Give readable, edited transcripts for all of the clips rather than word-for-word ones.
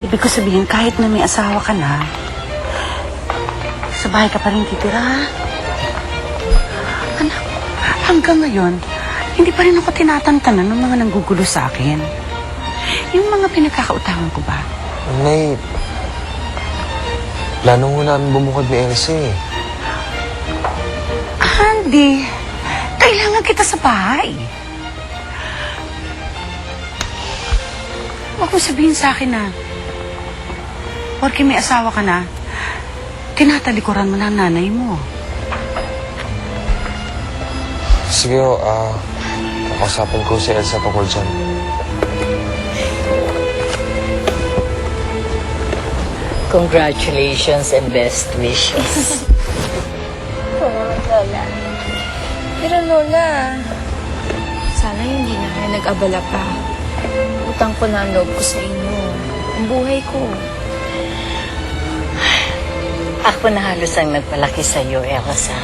Ibig ko sabihin, kahit na may asawa ka na, sa bahay ka pa rin titira, ha? Anak, hanggang ngayon, hindi pa rin ako tinatantanan ng mga nanggugulo sa akin. Yung mga pinagkakautangan ko ba? Nay, plano mo namin bumukod ni Elsa eh. Andy, kailangan kita sa bahay. Huwag mo sabihin sa akin na, porque may asawa ka na, tinatalikuran mo ng nanay mo. Sige, kakausapin ko si Elsa tungkol dyan. Congratulations and best wishes. Lola. Pero Lola, sana hindi na kayo nag-abala pa. Utang ko na ang loob ko sa inyo. Ang buhay ko. Ako na halos ang nagpalaki sa iyo, Elsa.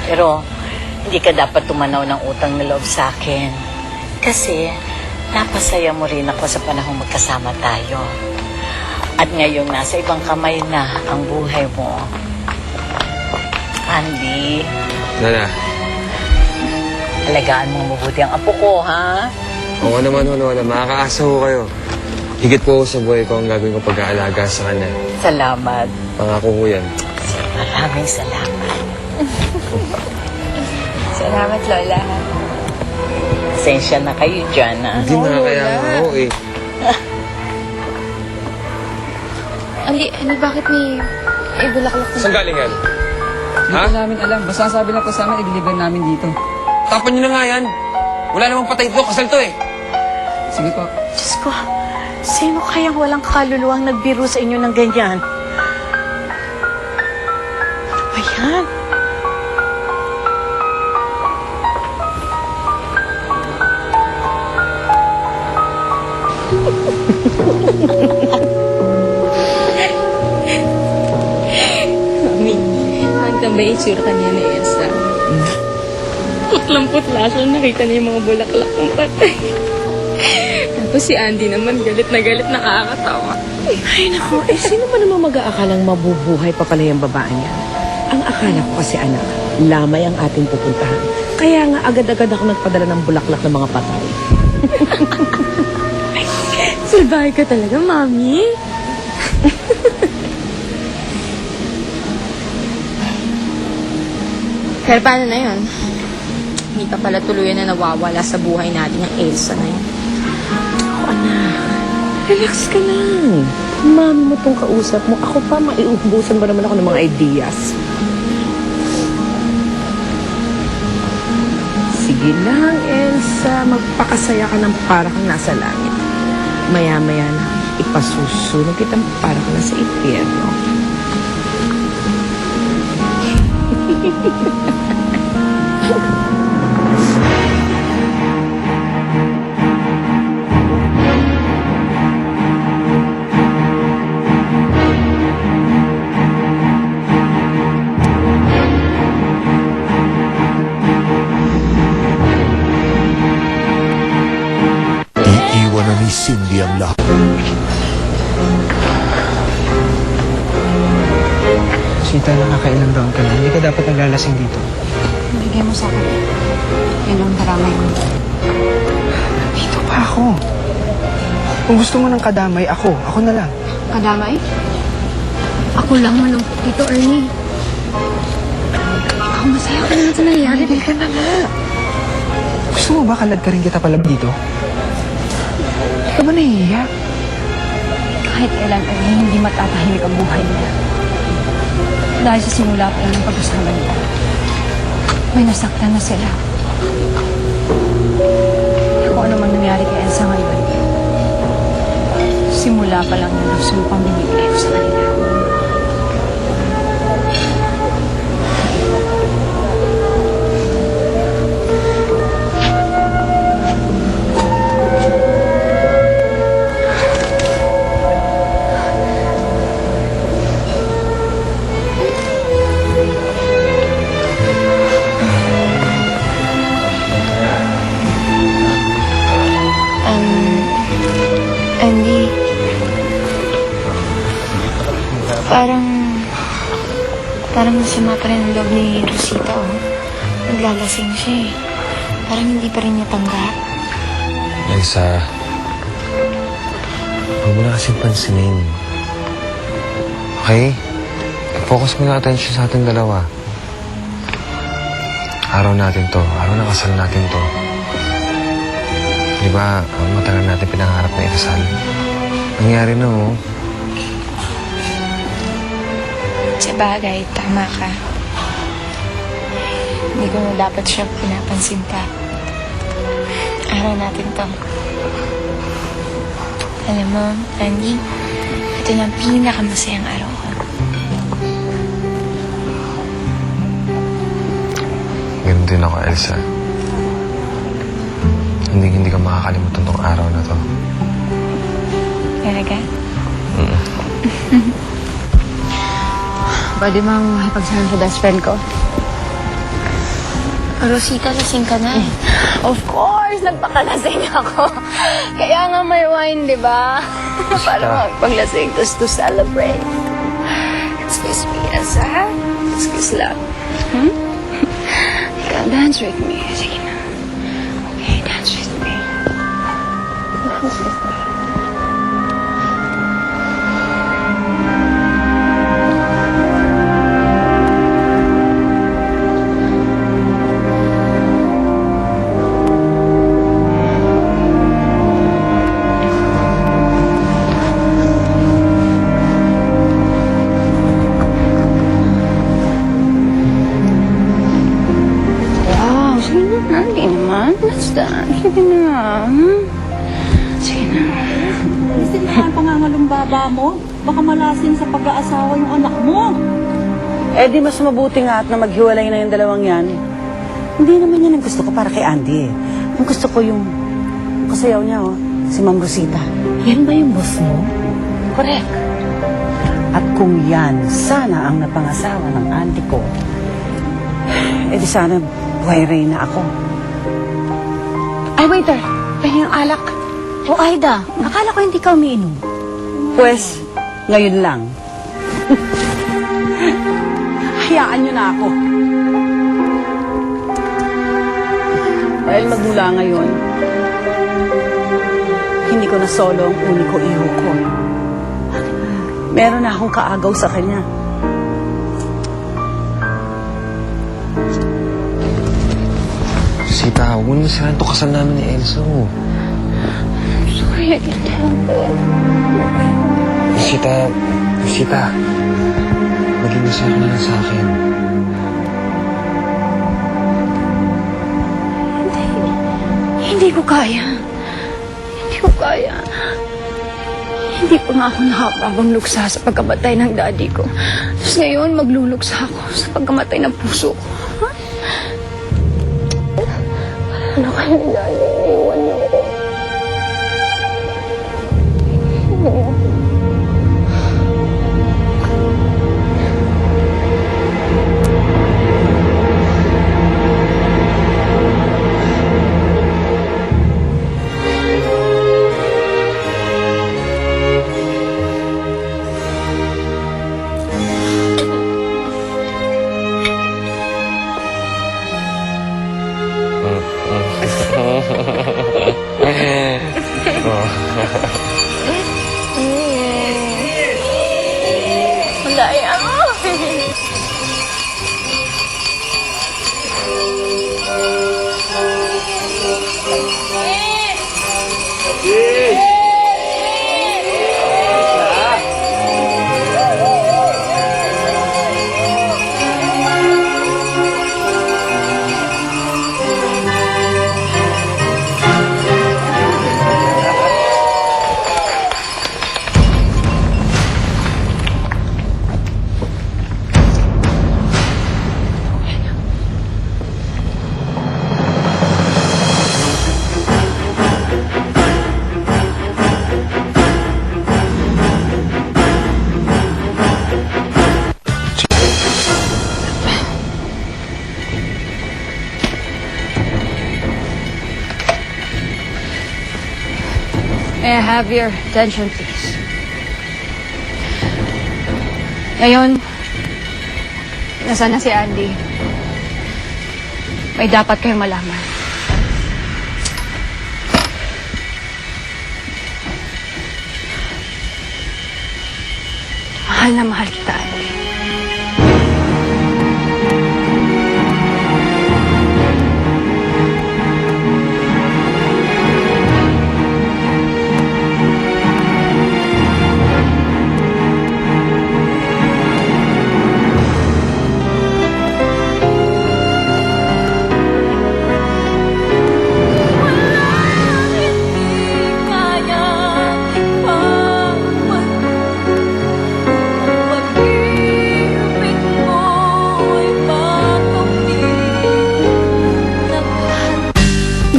Pero hindi ka dapat tumanaw ng utang na loob sa akin. Kasi napasaya mo rin ako sa panahong magkasama tayo. At ngayong nasa ibang kamay na ang buhay mo. Andy, Nana. alagaan mo mabuti ang apo ko, ha? Oo naman, Lola. Makakaasa ho kayo. Higit po sa buhay ko ang gagawin ko pag-aalaga sa kanya. Salamat. Pangako ko yan. Maraming salamat. Salamat, Lola. Pasensya na kayo dyan, ha? Hindi na kaya nga ho eh. Andy, bakit may bulaklak na? Saan galing yan? Hindi ko namin alam. Basta sabi lang ko sa amin, i-deliver namin dito. Tapan nyo na nga yan. Wala namang patay dito. Kasal to eh. Sige po. Diyos ko, sino kayang walang kaluluwang nagbiro sa inyo ng ganyan? Ano ba yan? Mami, magtambay itsura kanya ni Elsa. Putlang-putla siya. Nakita niya yung mga bulaklak ng patay. Tapos si Andy naman galit na nakakatawa. Ay, naku. Eh, sino ba naman mag-aakalang mabubuhay pa pala yung babae niya? Ang akala ko kasi, anak, lamay ang ating pupuntahan. Kaya nga, agad-agad ako nagpadala ng bulaklak ng mga patay. Salbahe ka talaga, Mami. Pero paano na yun? Hindi pa pala tuluyan na nawawala sa buhay natin yung Elsa na yun. Ako, anak, relax ka lang. Mami mo tong kausap mo. Ako pa, maiubusan ba naman ako ng mga ideas? Sige lang, Elsa. Magpakasaya ka ng para kang nasa langit. Maya-maya na, ipasusunod kitang para kang nasa impyerno. Iiwan na ni Cindy ang lahat. Sita, nakakailang taon ka na. Hindi ka dapat naglalasing dito. Bigay mo sa akin. Yan ang karamay mo. Dito pa ako. Kung gusto mo ng kadamay, ako na lang. Kadamay? Ako lang malungkot dito, Ernie. Ikaw masaya ka naman sa nangyari. Hindi ka na nga. Gusto mo ba kalad ka rin kita palab dito? Hindi ka ba nahihiya? Kahit kailan, Ernie, hindi matatahimik ang buhay niya. Dahil sa simula pa lang ng pag-usama nila, may nasaktan na sila. Kung ano man nangyari kay Elsa ngayon, simula pa lang yung gusto mo pang binibigay ko sa kanila. Parang masama pa rin ang loob ni Rosita, oh. Naglalasing siya eh. Parang hindi pa rin niya tanggap. Elsa, huwag mo na kasing pansinin. Okay? Focus mo na attention sa ating dalawa. Araw natin to. Araw na kasal natin to. Di ba, matagal natin pinangarap na ikasal. Nangyari na, oh. Sa bagay, tama ka. Hindi ko na dapat siya pinapansin pa. Araw natin to. Alam mo, Andy, ito na ang pinakamasayang araw ko. Ganun din ako, Elsa. Hindi ka makakalimutan tong araw na to. Talaga? Pwede bang makipagsama sa best friend ko? Rosita, lasing ka na eh. Of course! Nagpakalasing ako. Kaya nga may wine, di ba? Para magpaglasing, to celebrate. Excuse me, Elsa, ha? Excuse lang. Ikaw, dance with me. Sige na. Okay, dance with me. Hindi naman. Let's dance. Sige na. Sige na. Kasi naman pangangalumbaba mo. Baka malasing sa pag-aasawa yung anak mo. Eh di mas mabuti nga at na maghiwalay na yung dalawang yan. Hindi naman yan ang gusto ko para kay Andy eh. Ang gusto ko yung kasayaw niya, oh. Si Ma'am Rosita. Yan ba yung boss mo? Correct. At kung yan, sana ang napangasawa ng Andy ko, eh di sana buhay reyna ako. Ay, waiter. Pahing ang alak. O, Aida. Akala ko hindi ka umiinom. Pwes, ngayon lang. Hayaan niyo na ako. Dahil magmula ngayon, hindi ko na solo ang uniko iho ko. Meron na akong kaagaw sa kanya. Sita, huwag mo naman sirahan to kasal namin ni Elsa, oh. Sorry, I can't help it. Sita, maging masaya ka na lang sa akin. Hindi ko kaya. Hindi ko kaya. Hindi pa nga ako nakapagong luksa sa pagkamatay ng daddy ko. Tapos ngayon, magluluksa ako sa pagkamatay ng puso ko. Ha? Ano kayo ni daddy? Iwan niyo ako. Malaya mo. May I have your attention, please? Ngayon, nasaan na si Andy? May dapat kayong malaman. Mahal na mahal kita, Andy.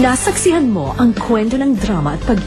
Nasaksihan mo ang kwento ng drama at pag